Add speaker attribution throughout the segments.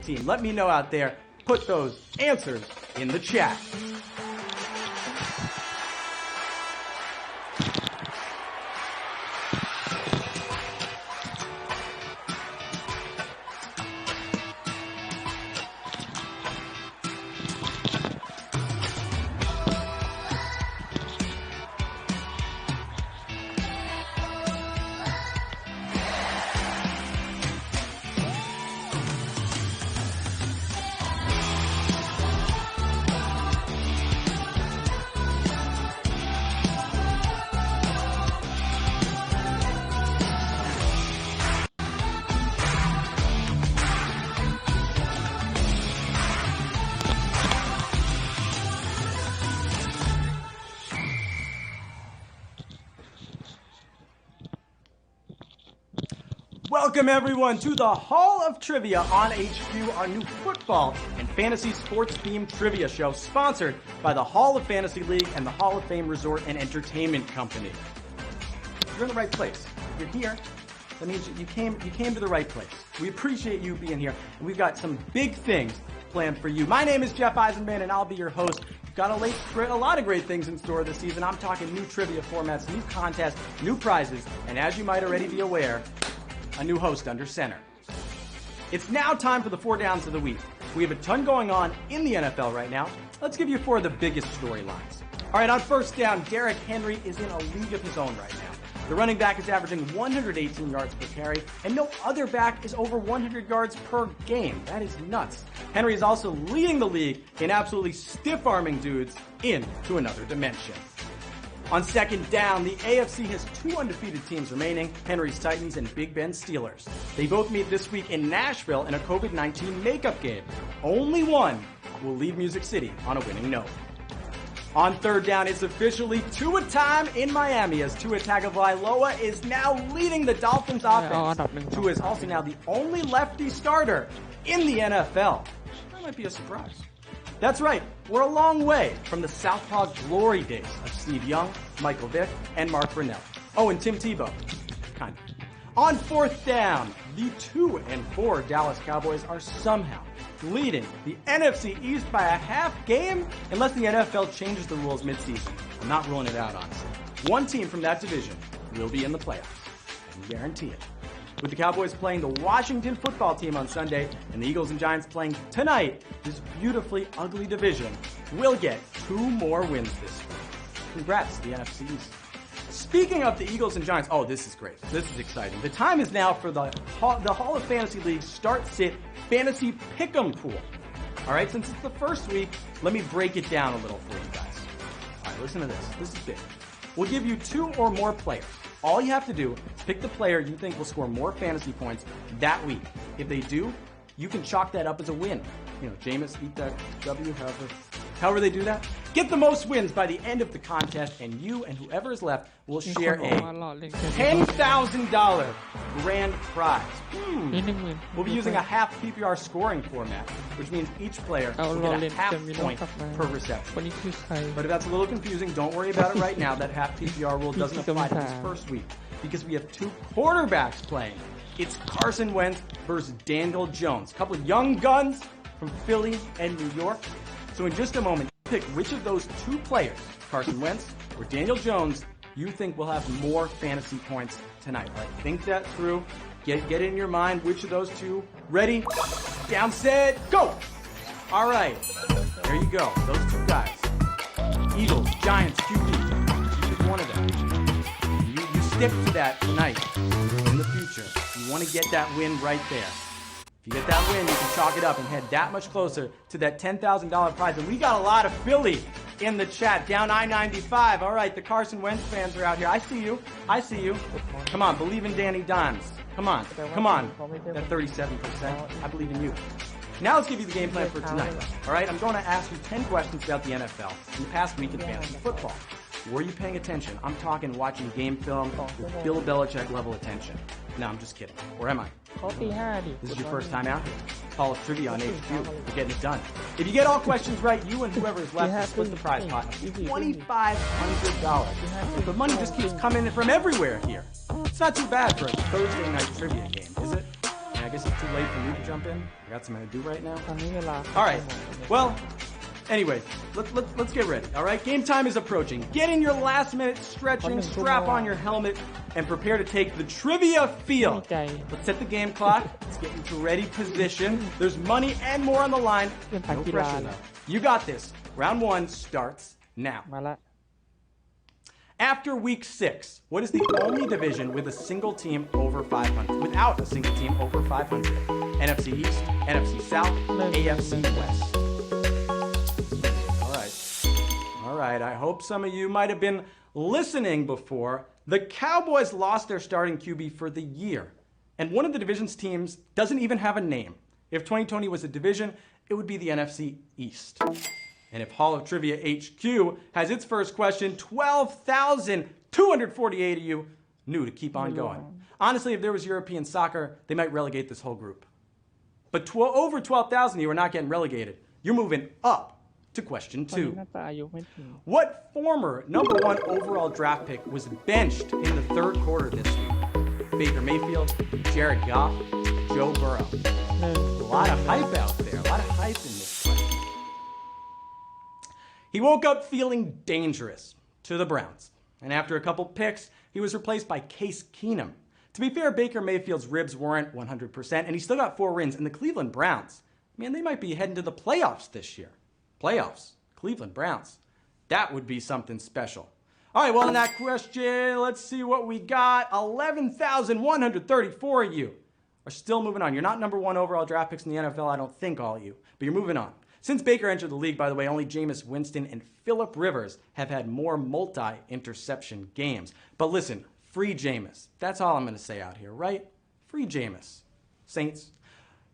Speaker 1: team? Let me know out there. Put those answers in the chat. Welcome everyone to the Hall of Trivia on HQ, our new football and fantasy sports themed trivia show sponsored by the Hall of Fantasy League and the Hall of Fame Resort and Entertainment Company. You're in the right place. You're here. That means you came to the right place. We appreciate you being here, and we've got some big things planned for you. My name is Jeff Eisenband, and I'll be your host. We've got a lot of great things in store this season. I'm talking new trivia formats, new contests, new prizes, and as you might already be aware, a new host under center. It's now time for the four downs of the week. We have a ton going on in the NFL right now. Let's give you four of the biggest storylines. All right, on first down, Derrick Henry is in a league of his own right now. The running back is averaging 118 yards per carry, and no other back is over 100 yards per game. That is nuts. Henry is also leading the league in absolutely stiff-arming dudes into another dimension. On second down, the AFC has two undefeated teams remaining, Henry's Titans and Big Ben's Steelers. They both meet this week in Nashville in a COVID-19 makeup game. Only one will leave Music City on a winning note. On third down, it's officially Tua time in Miami as Tua Tagovailoa is now leading the Dolphins offense. Tua is also now the only lefty starter in the NFL. That might be a surprise. That's right, we're a long way from the Southpaw glory days of Steve Young, Michael Vick, and Mark Brunell. Oh, and Tim Tebow. Kind of. On fourth down, the 2-4 Dallas Cowboys are somehow leading the NFC East by a half game, unless the NFL changes the rules midseason. I'm not ruling it out, honestly. One team from that division will be in the playoffs. I can guarantee it. With the Cowboys playing the Washington football team on Sunday and the Eagles and Giants playing tonight, this beautifully ugly division will get two more wins this week. Congrats to the NFC East. Speaking of the Eagles and Giants, oh, this is great. This is exciting. The time is now for the Hall of Fantasy League Start-Sit Fantasy Pick'em Pool. All right, since it's the first week, let me break it down a little for you guys. All right, listen to this. This is big. We'll give you two or more players. All you have to do is pick the player you think will score more fantasy points that week. If they do, you can chalk that up as a win. You know, Jameis, eat that W, however they do that. Get the most wins by the end of the contest, and you and whoever is left will share a $10,000 grand prize. We'll be using a half PPR scoring format, which means each player will get a half point per reception. But if that's a little confusing, don't worry about it right now. That half PPR rule doesn't apply to this first week because we have two quarterbacks playing. It's Carson Wentz versus Daniel Jones. A couple of young guns from Philly and New York. So in just a moment, pick which of those two players, Carson Wentz or Daniel Jones, you think will have more fantasy points tonight. All right, think that through. Get it in your mind, which of those two. Ready? Down, set, go! All right, there you go. Those two guys. Eagles, Giants, QB. You pick one of them. You stick to that tonight in the future. You want to get that win right there. If you get that win, you can chalk it up and head that much closer to that $10,000 prize. And we got a lot of Philly in the chat, down I-95. All right, the Carson Wentz fans are out here. I see you. I see you. Come on, believe in Danny Dimes. Come on. Come on. That 37%. I believe in you. Now let's give you the game plan for tonight. All right, I'm going to ask you 10 questions about the NFL in the past week in fantasy football. Were you paying attention? I'm talking watching game film with Bill Belichick level attention. No, I'm just kidding. Or am I? This is your first time out here. Hall of Trivia on HQ. We're getting it done. If you get all questions right, you and whoever is left will split the prize pot of $2,500. But money just keeps coming in from everywhere here. It's not too bad for a Thursday night trivia game, is it? Yeah, I guess it's too late for me to jump in. I got something to do right now.
Speaker 2: ตอนนี้เวลา
Speaker 1: All right. Well, anyway, let's get ready. All right. Game time is approaching. Get in your last minute stretching, strap on your helmet, and prepare to take the trivia
Speaker 2: ไม่
Speaker 1: field.
Speaker 2: ใจ
Speaker 1: Let's set the game clock. Let's get into ready position. There's money and more on the line. No pressure though. You got this. Round 1 starts now.
Speaker 2: มาละ
Speaker 1: After week 6, what is the only division with a single team over 500? Without a single team over 500? NFC East, NFC South, AFC West. All right. I hope some of you might have been listening before. The Cowboys lost their starting QB for the year. And one of the division's teams doesn't even have a name. If 2020 was a division, it would be the NFC East. And if Hall of Trivia HQ has its first question, 12,248 of you knew to keep on going. Honestly, if there was European soccer, they might relegate this whole group. But over 12,000 of you are not getting relegated. You're moving up to question
Speaker 2: ตอนนี้
Speaker 1: 2.
Speaker 2: น่าจะอายุไม่ถึง
Speaker 1: What former number 1 overall draft pick was benched in the third quarter this week? Baker Mayfield, Jared Goff, Joe Burrow.
Speaker 2: หนึ่ง
Speaker 1: A lot of hype out there. A lot of hype in this question. He woke up feeling dangerous to the Browns. And after a couple picks, he was replaced by Case Keenum. To be fair, Baker Mayfield's ribs weren't 100%, and he still got 4 wins. And the Cleveland Browns, man, they might be heading to the playoffs this year. Playoffs. Cleveland Browns. That would be something special. All right, well, in that question, let's see what we got. 11,134 of you are still moving on. You're not number 1 overall draft picks in the NFL, I don't think, all of you, but you're moving on. Since Baker entered the league, by the way, only Jameis Winston and Phillip Rivers have had more multi-interception games. But listen, free Jameis. That's all I'm going to say out here, right? Free Jameis. Saints.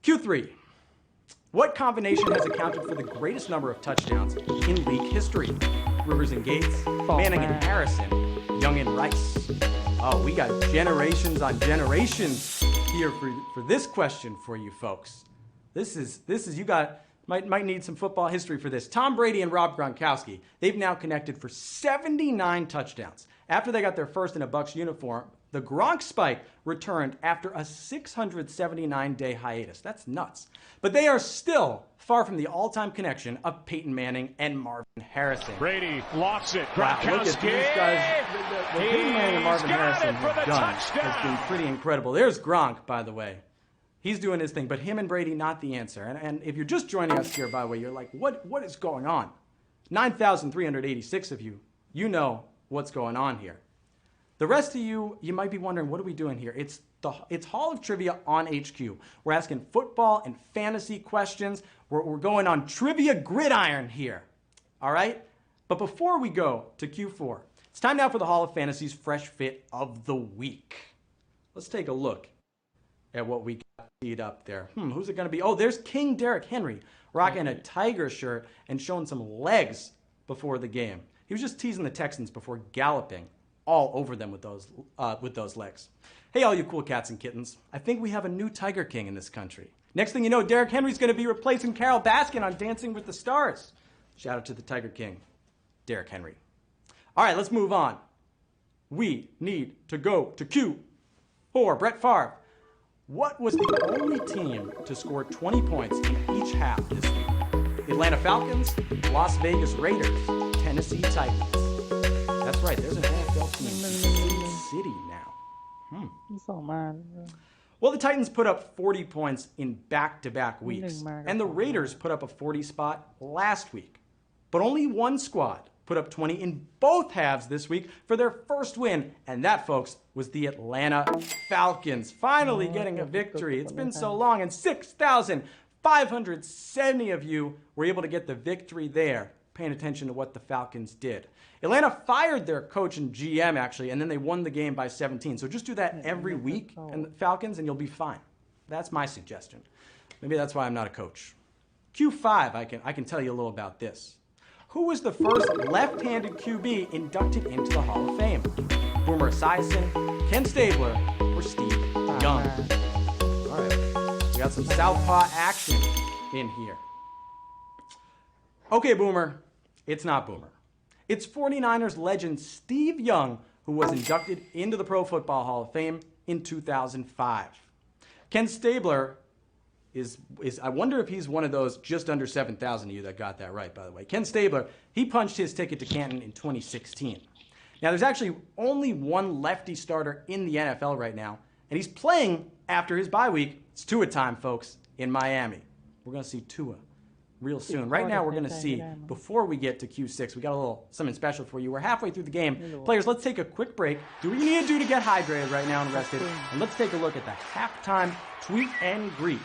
Speaker 1: Q3. What combination has accounted for the greatest number of touchdowns in league history? Rivers and Gates, Manning and Harrison, Young and Rice. Oh, we got generations on generations here for this question for you folks. This is you got might need some football history for this. Tom Brady and Rob Gronkowski, they've now connected for 79 touchdowns. After they got their first in a Bucs uniform, the Gronk spike returned after a 679-day hiatus. That's nuts. But they are still far from the all-time connection of Peyton Manning and Marvin Harrison.
Speaker 3: Brady lofts it.
Speaker 1: Wow, look at these guys. What Peyton Manning and Marvin Harrison have done has been pretty incredible. There's Gronk, by the way. He's doing his thing, but him and Brady, not the answer. And if you're just joining us here, by the way, you're like, what is going on? 9,386 of you, you know what's going on here. The rest of you, you might be wondering, what are we doing here? It's Hall of Trivia on HQ. We're asking football and fantasy questions. We're going on Trivia Gridiron here. All right? But before we go to Q4, it's time now for the Hall of Fantasy's Fresh Fit of the Week. Let's take a look at what we got teed up there. Who's it going to be? Oh, there's King Derrick Henry rocking a Tiger shirt and showing some legs before the game. He was just teasing the Texans before galloping all over them with those legs. Hey, all you cool cats and kittens. I think we have a new Tiger King in this country. Next thing you know, Derrick Henry's going to be replacing Carol Baskin on Dancing with the Stars. Shout out to the Tiger King, Derrick Henry. All right, let's move on. We need to go to Q4. Brett Favre. What was the only team to score 20 points in each half this week? Atlanta Falcons, Las Vegas Raiders, Tennessee Titans. That's right, there's an NFL team in Kansas City now.
Speaker 2: มีสองมา
Speaker 1: Well, the Titans put up 40 points in back-to-back weeks, and the Raiders put up a 40 spot last week. But only one squad put up 20 in both halves this week for their first win, and that, folks, was the Atlanta Falcons, finally getting a victory. It's been so long, and 6,570 of you were able to get the victory there, paying attention to what the Falcons did. Atlanta fired their coach and GM, actually, and then they won the game by 17. So just do that every week, and the Falcons, and you'll be fine. That's my suggestion. Maybe that's why I'm not a coach. Q5, I can tell you a little about this. Who was the first left-handed QB inducted into the Hall of Fame? Boomer Esiason, Ken Stabler, or Steve Young? All right, we got some southpaw action in here. Okay, Boomer, it's not Boomer. It's 49ers legend Steve Young, who was inducted into the Pro Football Hall of Fame in 2005. Ken Stabler is I wonder if he's one of those just under 7,000 of you that got that right, by the way. Ken Stabler, he punched his ticket to Canton in 2016. Now, there's actually only one lefty starter in the NFL right now, and he's playing after his bye week. It's Tua time, folks, in Miami. We're going to see Tua real soon. Right now, we're going to see, before we get to Q6, we got a little something special for you. We're halfway through the game. Players, let's take a quick break. Do what you need to do to get hydrated right now and rested. And let's take a look at the halftime tweet and greet.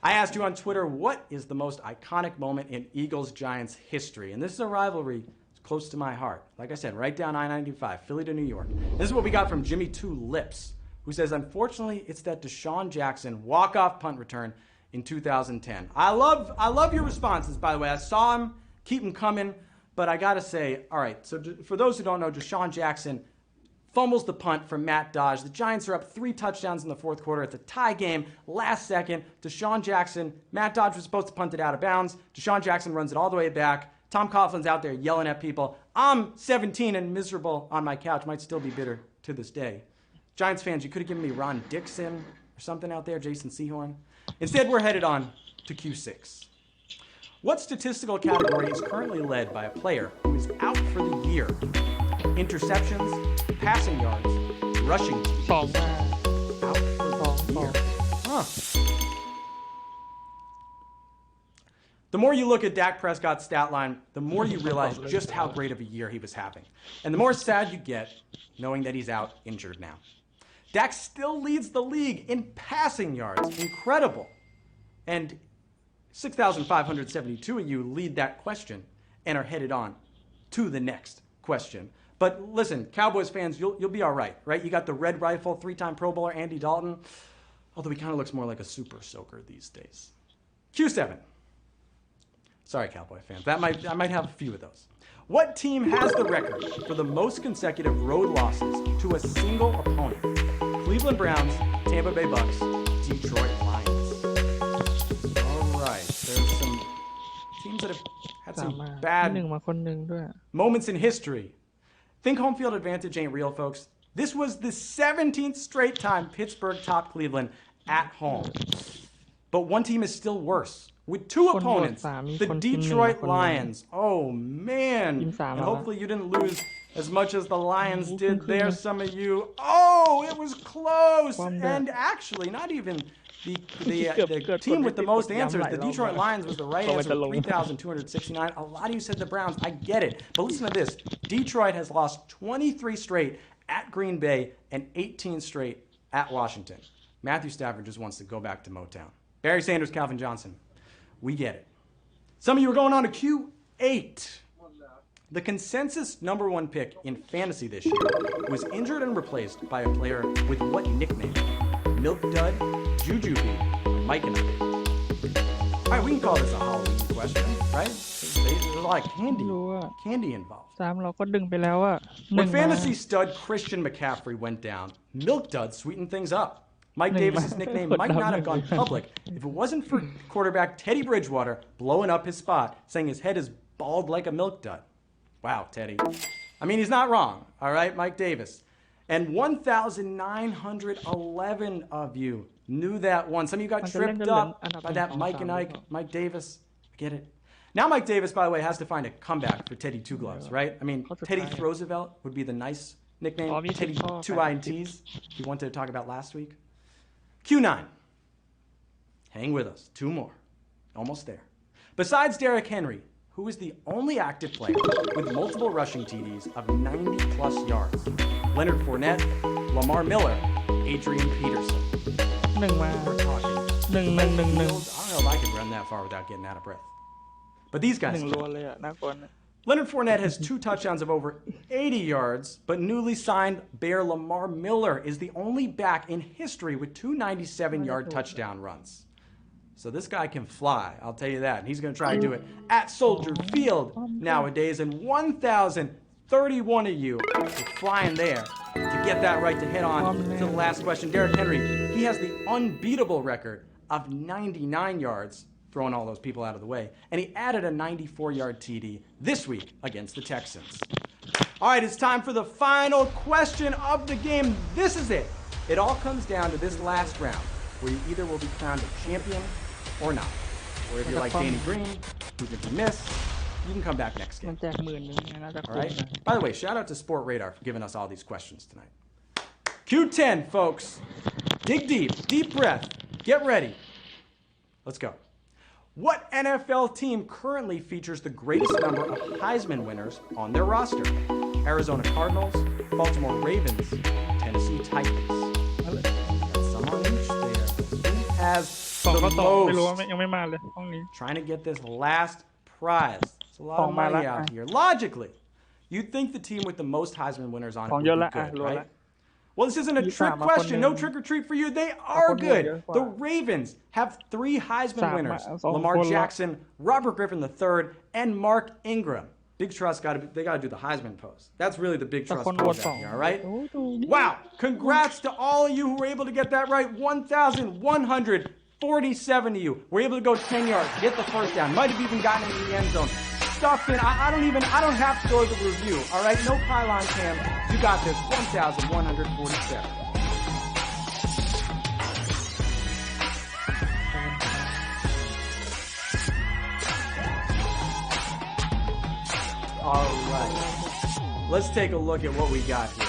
Speaker 1: I asked you on Twitter, what is the most iconic moment in Eagles-Giants history? And this is a rivalry close to my heart. Like I said, right down I-95, Philly to New York. This is what we got from Jimmy Two Lips, who says, unfortunately, it's that Deshaun Jackson walk-off punt return in 2010. I love your responses, by the way. I saw him, keep them coming, but I got to say, all right, so for those who don't know, Deshaun Jackson fumbles the punt from Matt Dodge. The Giants are up 3 touchdowns in the fourth quarter. It's a tie game. Last second, Deshaun Jackson, Matt Dodge was supposed to punt it out of bounds. Deshaun Jackson runs it all the way back. Tom Coughlin's out there yelling at people. I'm 17 and miserable on my couch. Might still be bitter to this day. Giants fans, you could have given me Ron Dixon or something out there, Jason Sehorn. Instead, we're headed on to Q6. What statistical category is currently led by a player who is out for the year? Interceptions, passing yards, rushing TDs. Out for the year. Huh. The more you look at Dak Prescott's stat line, the more you realize just how great of a year he was having. And the more sad you get knowing that he's out injured now. Dak still leads the league in passing yards. Incredible. And 6,572 of you lead that question and are headed on to the next question. But listen, Cowboys fans, you'll be all right? You got the red rifle, 3-time Pro Bowler Andy Dalton, although he kind of looks more like a super soaker these days. Q7. Sorry, Cowboy fans. I might have a few of those. What team has the record for the most consecutive road losses to a single opponent? Cleveland Browns, Tampa Bay Bucks, Detroit Lions. All right. There's some teams that have had some bad moments in history. Think home field advantage ain't real, folks. This was the 17th straight time Pittsburgh topped Cleveland at home. But one team is still worse. With 2 opponents, the Detroit Lions. Oh, man. And hopefully you didn't lose as much as the Lions did there, some of you. Oh, it was close. And actually, not even the team with the most answers. The Detroit Lions was the right answer, 3,269. A lot of you said the Browns. I get it. But listen to this. Detroit has lost 23 straight at Green Bay and 18 straight at Washington. Matthew Stafford just wants to go back to Motown. Barry Sanders, Calvin Johnson. We get it. Some of you are going on to Q8. The consensus #1 pick in fantasy this year was injured and replaced by a player with what nickname? Milk Dud, Jujubee, or Mike and I. All right, we can call this a Halloween question, right? There's a lot of candy involved. When fantasy stud Christian McCaffrey went down, Milk Dud sweetened things up. Mike Davis's nickname might not have gone public if it wasn't for quarterback Teddy Bridgewater blowing up his spot, saying his head is bald like a milk dud. Wow, Teddy. I mean, he's not wrong, all right, Mike Davis. And 1,911 of you knew that one. Some of you got tripped up by that Mike and Ike, Mike Davis. I get it. Now Mike Davis, by the way, has to find a comeback for Teddy Two Gloves, right? I mean, Teddy Roosevelt would be the nice nickname. Teddy Two INTs, we wanted to talk about last week. Q9. Hang with us. 2 more. Almost there. Besides Derrick Henry, who is the only active player with multiple rushing TDs of 90-plus yards? Leonard Fournette, Lamar Miller, Adrian Peterson. We're talking. I don't know if I could run that far without getting out of breath. But these guys can. Leonard Fournette has 2 touchdowns of over 80 yards, but newly signed Bear Lamar Miller is the only back in history with 2 97-yard touchdown runs. So this guy can fly, I'll tell you that. And he's going to try to do it at Soldier Field nowadays. And 1,031 of you are flying there to get that right to head on to the last question. Derrick Henry, he has the unbeatable record of 99 yards, throwing all those people out of the way. And he added a 94-yard TD this week against the Texans. All right, it's time for the final question of the game. This is it. It all comes down to this last round. where you either will be crowned a champion or not. Or if you're like Danny Green, who's going to be missed, you can come back next
Speaker 2: มัน
Speaker 1: game.
Speaker 2: แจก10,000ไงน่าจะ
Speaker 1: All
Speaker 2: คุ้ม
Speaker 1: right?
Speaker 2: นะ
Speaker 1: By the way, shout out to Sport Radar for giving us all these questions tonight. Q10, folks. Dig deep. Deep breath. Get ready. Let's go. What NFL team currently features the greatest number of Heisman winners on their roster? Arizona Cardinals, Baltimore Ravens, Tennessee Titans. Got some on each there. Who has
Speaker 2: สอง
Speaker 1: the
Speaker 2: ก็สองไม่รู้ว่า
Speaker 1: most?
Speaker 2: ยังไม่มาเลยห้องนี้
Speaker 1: Trying to get this last prize. It's a lot of money out here. Logically, you'd think the team with the most Heisman winners on it
Speaker 2: ของ
Speaker 1: would
Speaker 2: เยอะ
Speaker 1: be
Speaker 2: ละ
Speaker 1: good,
Speaker 2: รวม
Speaker 1: right?
Speaker 2: ละ
Speaker 1: Well, this isn't a
Speaker 2: You
Speaker 1: trick
Speaker 2: found my
Speaker 1: question.
Speaker 2: phone
Speaker 1: No
Speaker 2: name.
Speaker 1: trick or treat for you. They are
Speaker 2: phone name,
Speaker 1: good.
Speaker 2: yeah.
Speaker 1: The Ravens have 3 Heisman
Speaker 2: Sam,
Speaker 1: winners:
Speaker 2: so
Speaker 1: Lamar
Speaker 2: phone
Speaker 1: Jackson, Robert Griffin III, and Mark Ingram. Big Trust they got to do the Heisman pose. That's really the Big
Speaker 2: แต่
Speaker 1: Trust
Speaker 2: คนโหวต
Speaker 1: pose
Speaker 2: สอ
Speaker 1: out
Speaker 2: ง
Speaker 1: here, all right?
Speaker 2: โอ้ดูดิ
Speaker 1: Wow! Congrats to all of you who were able to get that right. 1,147 of you were able to go 10 yards, get the first down. Might have even gotten into the end zone. Stuffed in. I don't have to go to the review. All right, no pylon cam. You got this. 1,147. All right. Let's take a look at what we got here.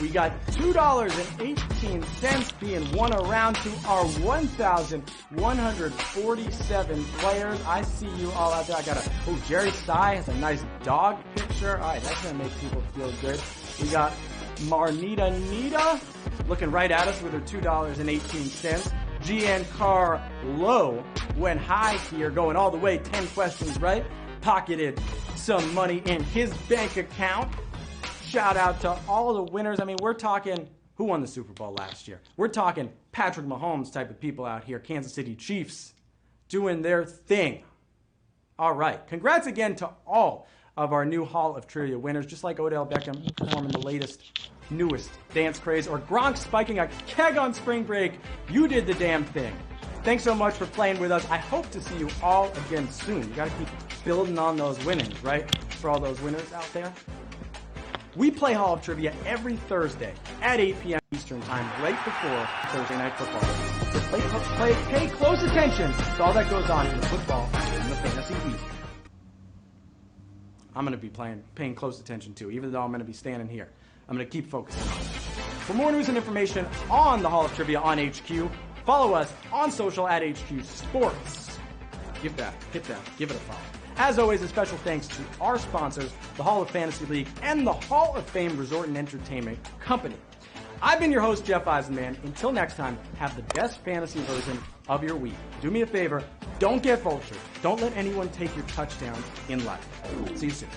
Speaker 1: We got $2.18 being won around to our 1,147 players. I see you all out there. I got Jerry Sy has a nice dog picture. All right, that's going to make people feel good. We got Marnita Nita looking right at us with her $2.18. GN Car Low went high here, going all the way, 10 questions right. Pocketed some money in his bank account. Shout out to all the winners. I mean, we're talking, who won the Super Bowl last year? We're talking Patrick Mahomes type of people out here, Kansas City Chiefs, doing their thing. All right. Congrats again to all of our new Hall of Trivia winners, just like Odell Beckham performing the latest, newest dance craze, or Gronk spiking a keg on spring break. You did the damn thing. Thanks so much for playing with us. I hope to see you all again soon. You got to keep building on those winnings, right? For all those winners out there. We play Hall of Trivia every Thursday at 8 p.m. Eastern Time, right before Thursday Night Football. So pay close attention to all that goes on in the football and the fantasy week. I'm going to be paying close attention too, even though I'm going to be standing here. I'm going to keep focusing on it. For more news and information on the Hall of Trivia on HQ, follow us on social at HQ Sports. Hit that, give it a follow. As always, a special thanks to our sponsors, the Hall of Fantasy League and the Hall of Fame Resort and Entertainment Company. I've been your host, Jeff Eisenband. Until next time, have the best fantasy version of your week. Do me a favor, don't get vultured. Don't let anyone take your touchdown in life. See you soon.